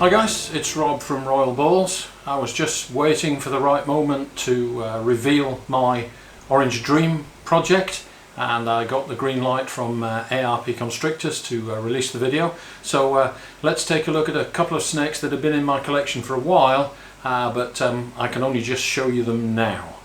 Hi guys, it's Rob from Royal Balls. I was just waiting for the right moment to reveal my Orange Dream project, and I got the green light from ARP Constrictors to release the video. So let's take a look at a couple of snakes that have been in my collection for a while, but I can only just show you them now.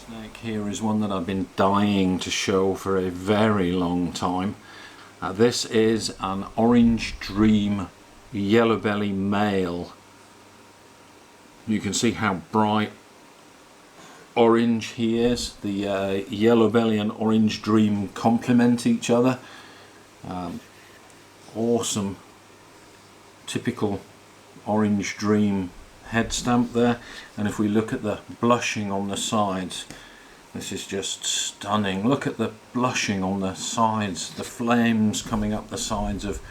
Snake here is one that I've been dying to show for a very long time. This is an Orange Dream yellow belly male. You can see how bright orange he is. The yellow belly and Orange Dream complement each other. Awesome typical Orange Dream head stamp there, and if we look at the blushing on the sides, this is just stunning. Look at the blushing on the sides, the flames coming up the sides of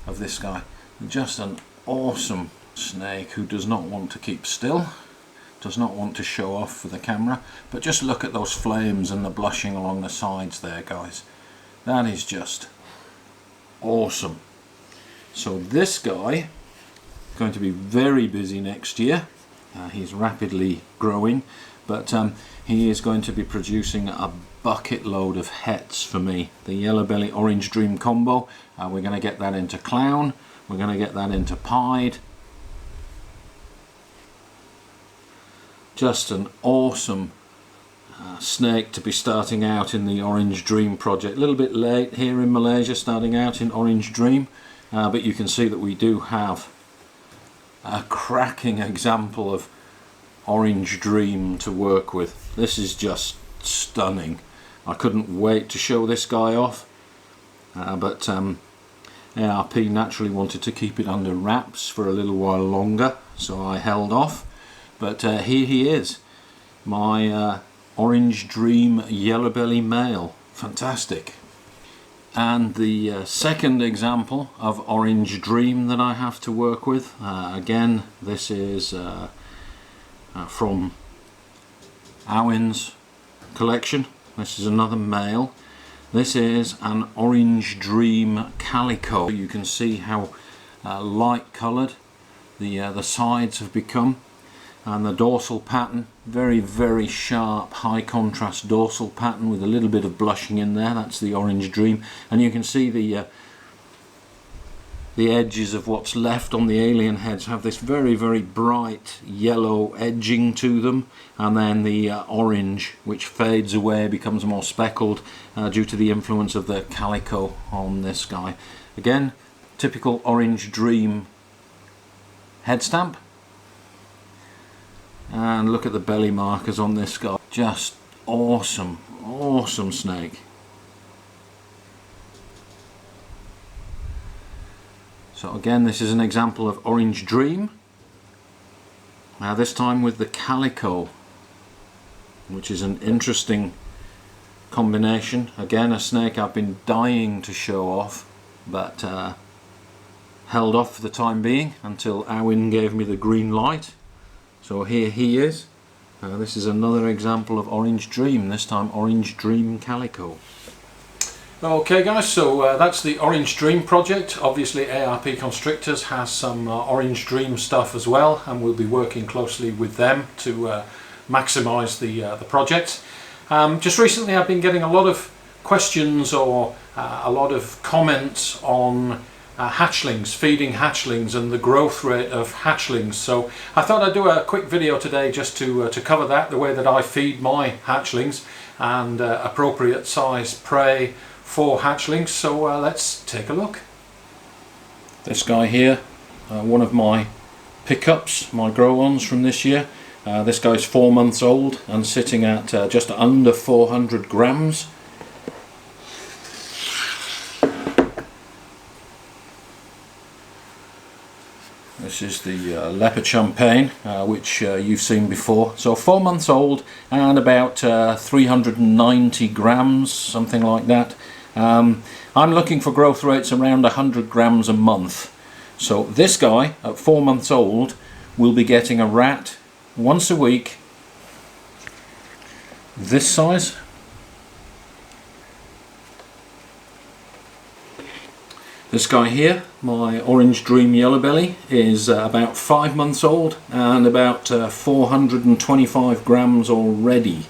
this guy. Just an awesome snake who does not want to keep still, does not want to show off for the camera, but just look at those flames and the blushing along the sides there, guys. That is just awesome. So this guy is going to be very busy next year. He's rapidly growing, but he is going to be producing a bucket load of hets for me. The yellow belly Orange Dream combo. We're going to get that into clown. We're going to get that into pied. Just an awesome snake to be starting out in the Orange Dream project. A little bit late here in Malaysia starting out in Orange Dream, but you can see that we do have a cracking example of Orange Dream to work with. This is just stunning. I couldn't wait to show this guy off, but ARP naturally wanted to keep it under wraps for a little while longer, so I held off. But here he is, my Orange Dream yellow belly male. Fantastic. And the second example of Orange Dream that I have to work with, again this is from Owen's collection. This is another male. This is an Orange Dream calico. You can see how light coloured the sides have become, and the dorsal pattern, very sharp high contrast dorsal pattern with a little bit of blushing in there. That's the Orange Dream, and you can see the edges of what's left on the alien heads have this very bright yellow edging to them, and then the orange, which fades away, becomes more speckled due to the influence of the calico on this guy. Again, typical Orange Dream head stamp. And look at the belly markers on this guy. Just awesome snake. So again, this is an example of Orange Dream. Now this time with the calico, which is an interesting combination. Again, a snake I've been dying to show off, but held off for the time being until Owen gave me the green light. So here he is. This is another example of Orange Dream, this time Orange Dream calico. Okay guys, so that's the Orange Dream project. Obviously ARP Constrictors has some Orange Dream stuff as well, and we'll be working closely with them to maximise the project. Just recently I've been getting a lot of questions or a lot of comments on hatchlings, feeding hatchlings and the growth rate of hatchlings. So I thought I'd do a quick video today just to cover that, the way that I feed my hatchlings, and appropriate size prey for hatchlings. So let's take a look. This guy here, one of my pickups, my grow-ons from this year. This guy's 4 months old and sitting at just under 400 grams. This is the leopard champagne, which you've seen before. So 4 months old and about 390 grams, something like that. I'm looking for growth rates around 100 grams a month. So this guy at 4 months old will be getting a rat once a week, this size. This guy here, my Orange Dream Yellow Belly, is about 5 months old and about 425 grams already.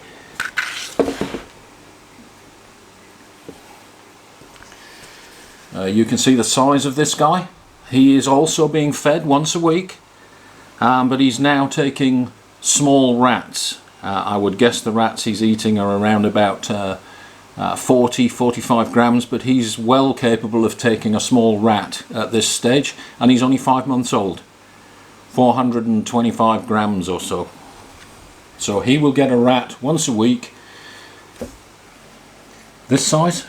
You can see the size of this guy. He is also being fed once a week, but he's now taking small rats. I would guess the rats he's eating are around about 40-45 grams, but he's well capable of taking a small rat at this stage, and he's only 5 months old. 425 grams or so. So he will get a rat once a week, this size.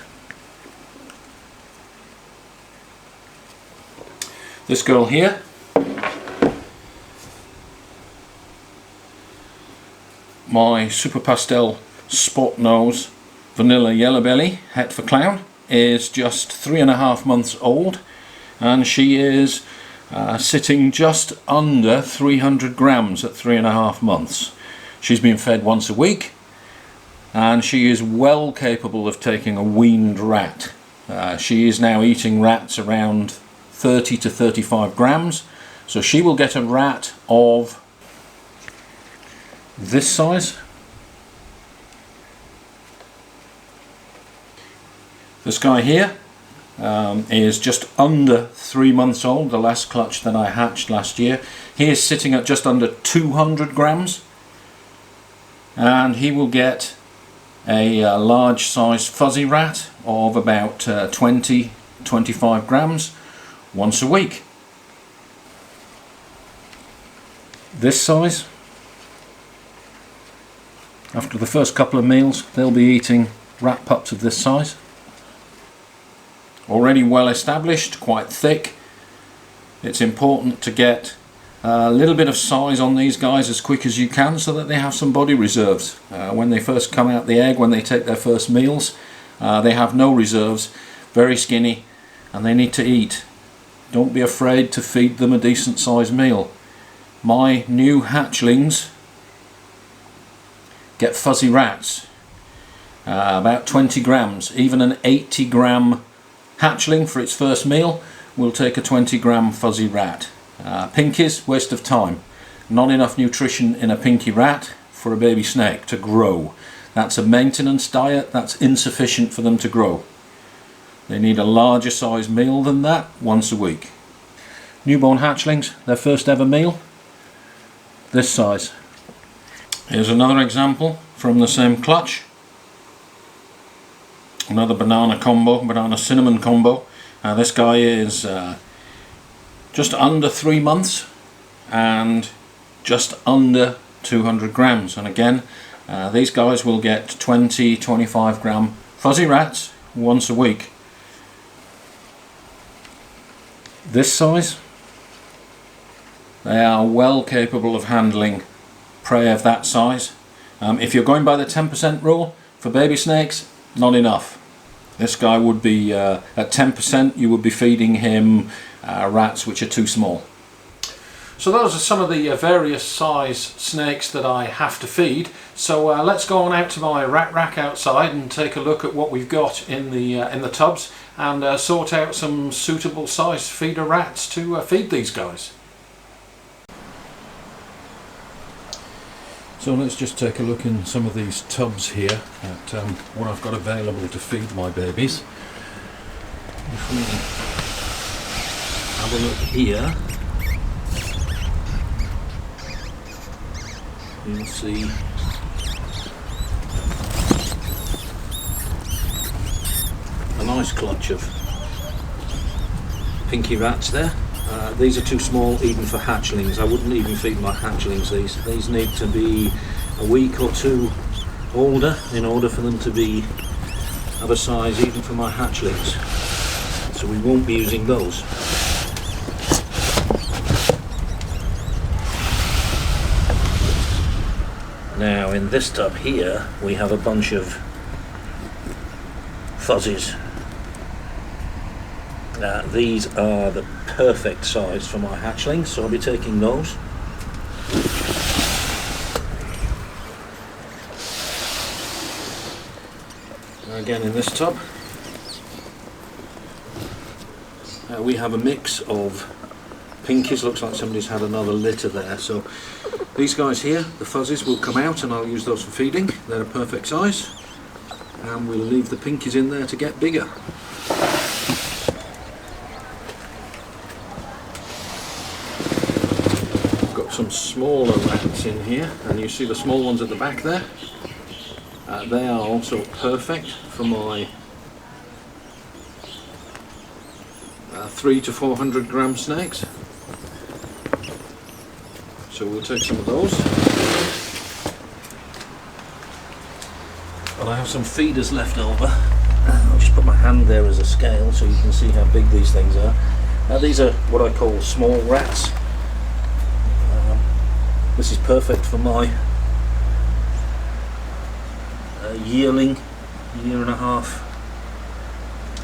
This girl here, my Super Pastel Spot Nose Vanilla Yellow Belly Het for Clown, is just 3.5 months old, and she is sitting just under 300 grams at 3.5 months. She's been fed once a week, and she is well capable of taking a weaned rat. She is now eating rats around 30 to 35 grams, so she will get a rat of this size. This guy here is just under 3 months old, the last clutch that I hatched last year. He is sitting at just under 200 grams, and he will get a large size fuzzy rat of about 20-25 grams once a week. This size, after the first couple of meals, they'll be eating rat pups of this size. Already well established, quite thick. It's important to get a little bit of size on these guys as quick as you can so that they have some body reserves. When they first come out the egg, when they take their first meals, they have no reserves, very skinny, and they need to eat. Don't be afraid to feed them a decent sized meal. My new hatchlings get fuzzy rats, about 20 grams. Even an 80 gram hatchling for its first meal will take a 20 gram fuzzy rat. Pinkies, waste of time. Not enough nutrition in a pinky rat for a baby snake to grow. That's a maintenance diet, that's insufficient for them to grow. They need a larger size meal than that once a week. Newborn hatchlings, their first ever meal, this size. Here's another example from the same clutch. Another banana combo, banana cinnamon combo. This guy is just under 3 months and just under 200 grams. And again, these guys will get 20-25 gram fuzzy rats once a week. This size, they are well capable of handling prey of that size. If you're going by the 10% rule for baby snakes, not enough. This guy would be at 10%, you would be feeding him rats which are too small. So those are some of the various size snakes that I have to feed. So let's go on out to my rat rack outside and take a look at what we've got in the tubs, and sort out some suitable size feeder rats to feed these guys. So let's just take a look in some of these tubs here at what I've got available to feed my babies. If we have a look here, you'll see a nice clutch of pinky rats there. These are too small even for hatchlings. I wouldn't even feed my hatchlings these. These need to be a week or two older in order for them to be of a size even for my hatchlings. So we won't be using those. Now in this tub here we have a bunch of fuzzies. These are the perfect size for my hatchlings, so I'll be taking those. Again in this tub we have a mix of pinkies. Looks like somebody's had another litter there. So these guys here, the fuzzies, will come out and I'll use those for feeding. They're a perfect size. And we'll leave the pinkies in there to get bigger. Got some smaller rats in here, and you see the small ones at the back there. They are also perfect for my 300 to 400 gram snakes. So we'll take some of those. And I have some feeders left over. I'll just put my hand there as a scale so you can see how big these things are. Now these are what I call small rats. This is perfect for my yearling, year and a half,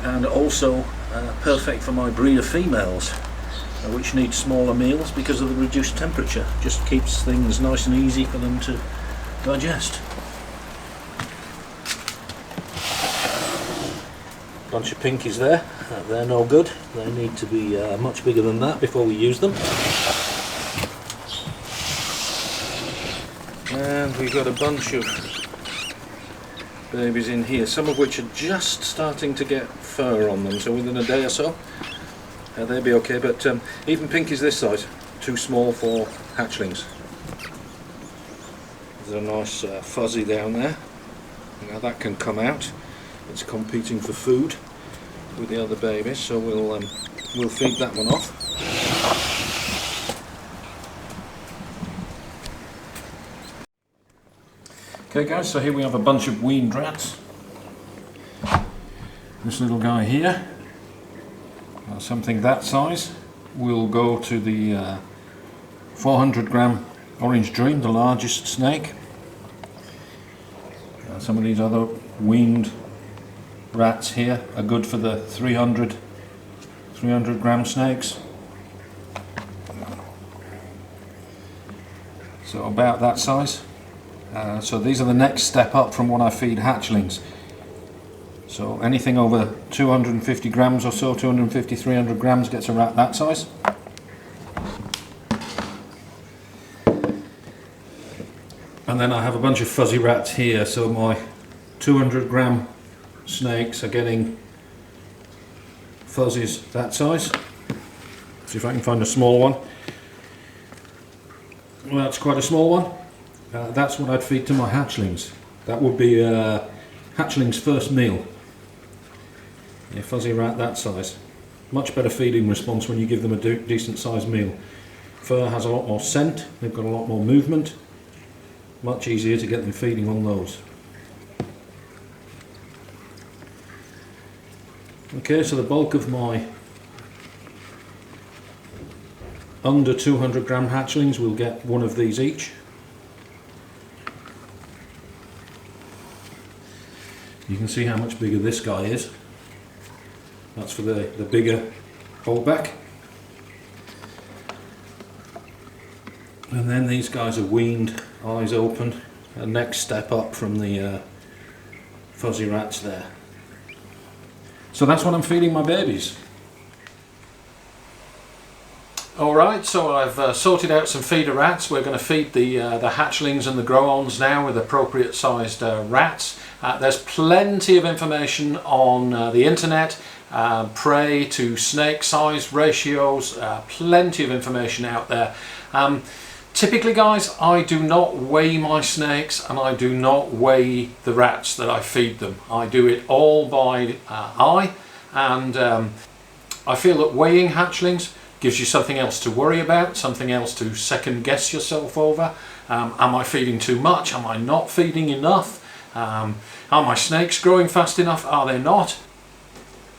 and also perfect for my breeder females, which need smaller meals because of the reduced temperature. Just keeps things nice and easy for them to digest. Bunch of pinkies there. They're no good. They need to be much bigger than that before we use them. And we've got a bunch of babies in here, some of which are just starting to get fur on them, so within a day or so they'll be okay, but even pinkies this size, too small for hatchlings. There's a nice fuzzy down there. Now that can come out. It's competing for food with the other babies, so we'll feed that one off. Okay guys, so here we have a bunch of weaned rats. This little guy here, something that size, will go to the 400 gram Orange Dream, the largest snake. Some of these other weaned rats here are good for the 300 gram snakes. So about that size. So these are the next step up from what I feed hatchlings. So anything over 250 grams or so, 250, 300 grams gets a rat that size. And then I have a bunch of fuzzy rats here, so my 200 gram snakes are getting fuzzies that size. See if I can find a small one. Well, that's quite a small one. That's what I'd feed to my hatchlings. That would be hatchling's first meal. A fuzzy rat that size. Much better feeding response when you give them a decent sized meal. Fur has a lot more scent, they've got a lot more movement. Much easier to get them feeding on those. Okay, so the bulk of my under 200 gram hatchlings will get one of these each. You can see how much bigger this guy is. That's for the bigger holdback. And then these guys are weaned, eyes open, a next step up from the fuzzy rats there. So that's what I'm feeding my babies. Alright, so I've sorted out some feeder rats. We're going to feed the hatchlings and the grow-ons now with appropriate sized rats. There's plenty of information on the internet, prey to snake size ratios, plenty of information out there. Typically guys, I do not weigh my snakes and I do not weigh the rats that I feed them. I do it all by eye, and I feel that weighing hatchlings gives you something else to worry about, something else to second guess yourself over. Am I feeding too much? Am I not feeding enough? Are my snakes growing fast enough? Are they not?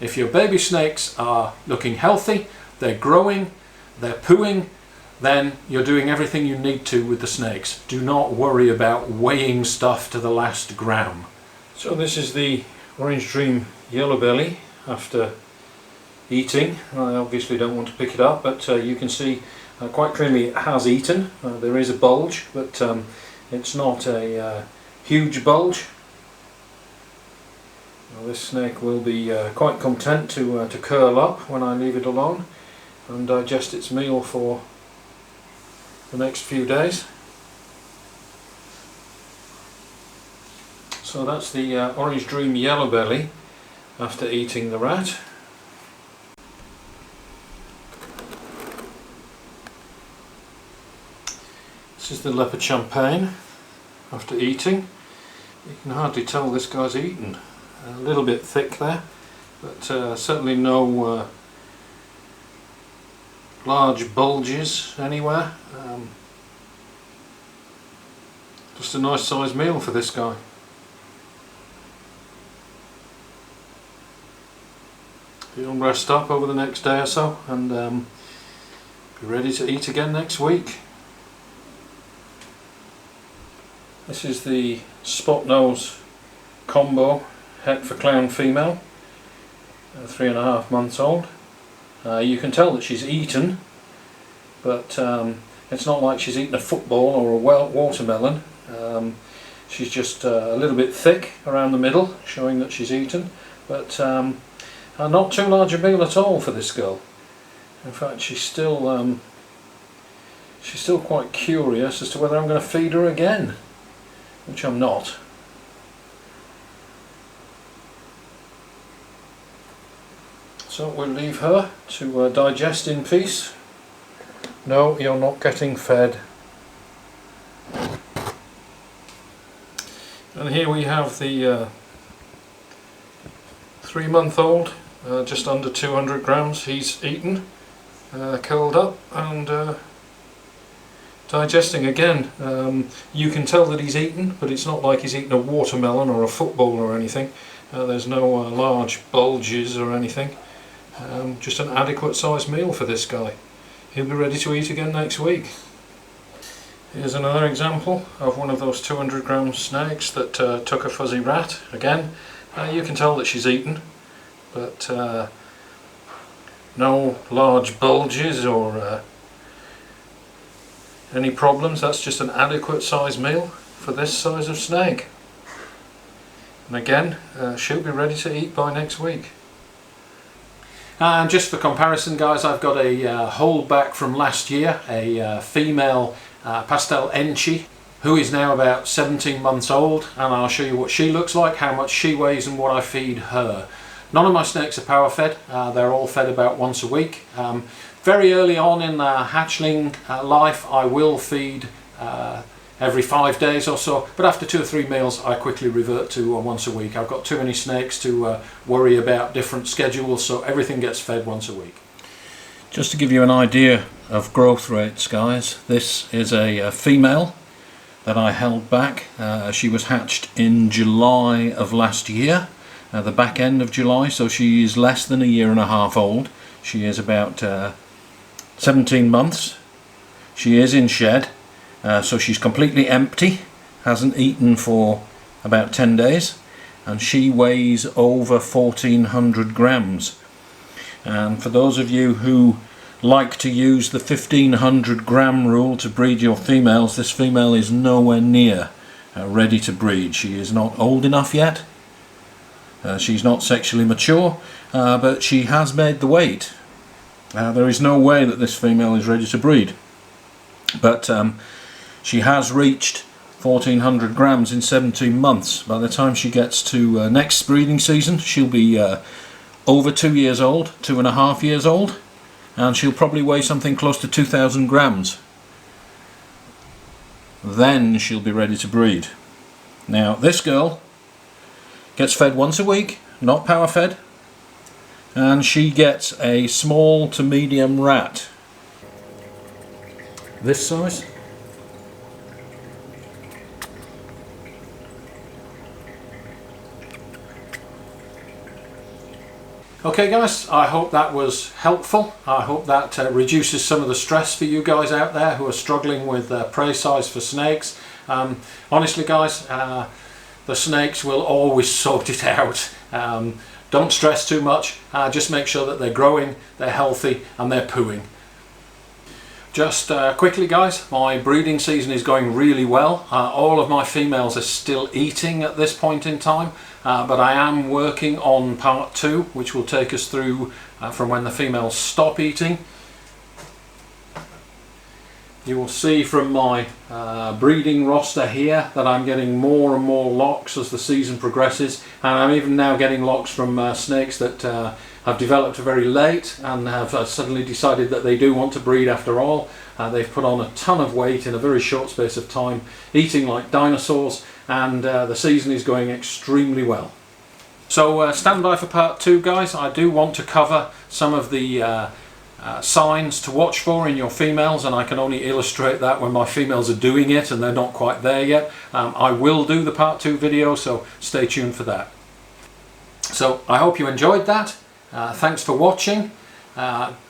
If your baby snakes are looking healthy, they're growing, they're pooing, then you're doing everything you need to with the snakes. Do not worry about weighing stuff to the last gram. So this is the Orange Dream yellow belly after eating. I obviously don't want to pick it up, but you can see quite clearly it has eaten. There is a bulge, but it's not a huge bulge. Now this snake will be quite content to curl up when I leave it alone and digest its meal for the next few days. So that's the Orange Dream Yellow Belly after eating the rat. This is the Leopard Champagne after eating. You can hardly tell this guy's eaten. A little bit thick there, but certainly no large bulges anywhere. Just a nice sized meal for this guy. He'll rest up over the next day or so and be ready to eat again next week. This is the spot nose combo het for clown female, 3.5 months old. You can tell that she's eaten, but it's not like she's eaten a football or a watermelon. She's just a little bit thick around the middle, showing that she's eaten, but not too large a meal at all for this girl. In fact, she's still quite curious as to whether I'm going to feed her again, which I'm not. So we'll leave her to digest in peace. No, you're not getting fed. And here we have the 3-month-old, just under 200 grams. He's eaten, curled up and digesting again. You can tell that he's eaten, but it's not like he's eaten a watermelon or a football or anything. There's no large bulges or anything. Just an adequate sized meal for this guy. He'll be ready to eat again next week. Here's another example of one of those 200 gram snakes that took a fuzzy rat. Again, you can tell that she's eaten, but no large bulges or any problems. That's just an adequate size meal for this size of snake. And again, she'll be ready to eat by next week. And just for comparison, guys, I've got a holdback from last year, a female pastel enchi, who is now about 17 months old, and I'll show you what she looks like, how much she weighs and what I feed her. None of my snakes are power fed, they're all fed about once a week. Very early on in the hatchling life I will feed every 5 days or so, but after 2 or 3 meals I quickly revert to once a week. I've got too many snakes to worry about different schedules, so everything gets fed once a week. Just to give you an idea of growth rates, guys, this is a female that I held back. She was hatched in July of last year, the back end of July, so she is less than a year and a half old. She is about 17 months. She is in shed, so she's completely empty, hasn't eaten for about 10 days, and she weighs over 1400 grams. And for those of you who like to use the 1500 gram rule to breed your females, this female is nowhere near ready to breed. She is not old enough yet, she's not sexually mature, but she has made the weight. There is no way that this female is ready to breed, but she has reached 1400 grams in 17 months. By the time she gets to next breeding season, she'll be over 2 years old, 2.5 years old, and she'll probably weigh something close to 2000 grams. Then she'll be ready to breed. Now this girl gets fed once a week, not power fed, and she gets a small to medium rat. This size. Okay guys, I hope that was helpful. I hope that reduces some of the stress for you guys out there who are struggling with prey size for snakes. Honestly guys, the snakes will always sort it out. Don't stress too much, just make sure that they're growing, they're healthy and they're pooing. Just quickly guys, my breeding season is going really well. All of my females are still eating at this point in time, but I am working on part 2, which will take us through from when the females stop eating. You will see from my breeding roster here that I'm getting more and more locks as the season progresses, and I'm even now getting locks from snakes that have developed very late and have suddenly decided that they do want to breed after all. They've put on a ton of weight in a very short space of time, eating like dinosaurs, and the season is going extremely well. So stand by for part 2 guys. I do want to cover some of the signs to watch for in your females, and I can only illustrate that when my females are doing it and they're not quite there yet. I will do the part 2 video, so stay tuned for that. So I hope you enjoyed that. Thanks for watching.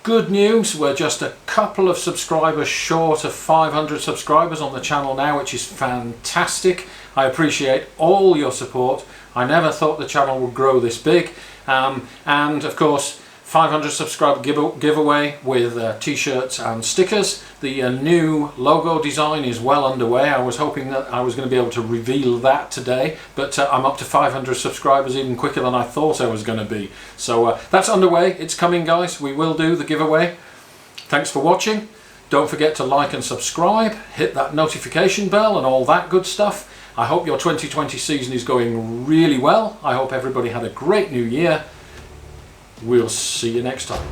Good news, we're just a couple of subscribers short of 500 subscribers on the channel now, which is fantastic. I appreciate all your support. I never thought the channel would grow this big, and of course 500 subscriber giveaway with t-shirts and stickers. The new logo design is well underway. I was hoping that I was going to be able to reveal that today, but I'm up to 500 subscribers even quicker than I thought I was going to be. So that's underway. It's coming guys. We will do the giveaway. Thanks for watching. Don't forget to like and subscribe, hit that notification bell and all that good stuff. I hope your 2020 season is going really well. I hope everybody had a great new year. We'll see you next time.